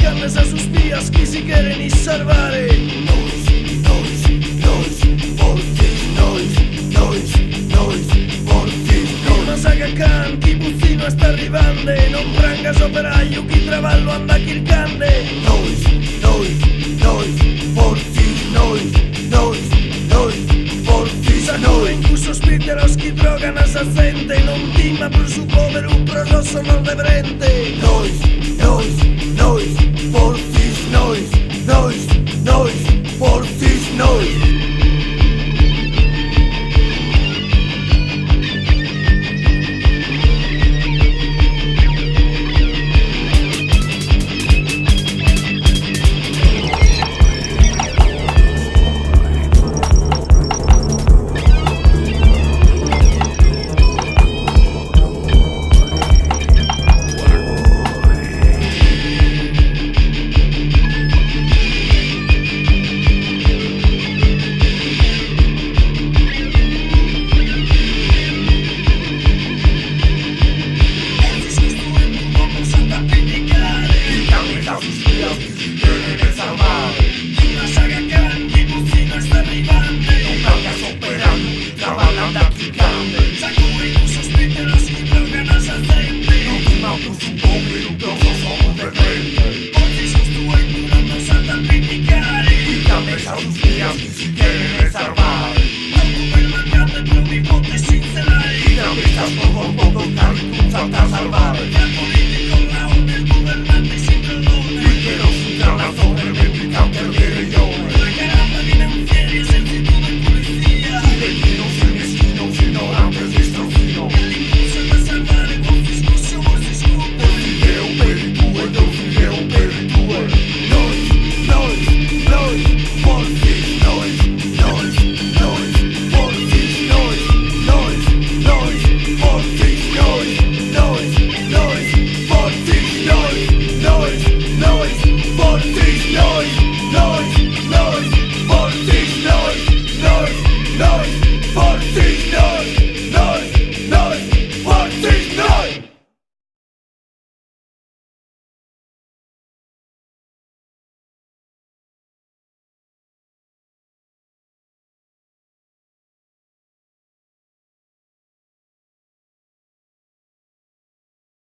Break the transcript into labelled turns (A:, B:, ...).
A: buscandes a sus vías que si quieren y salvare. Can, chi buzzino sta arrivando, non prangas operaio, chi travallo anda chircande. Forti, sa noi, in cui sospitteros chi drogan a sa gente, non tima per su povero, però sono de frente.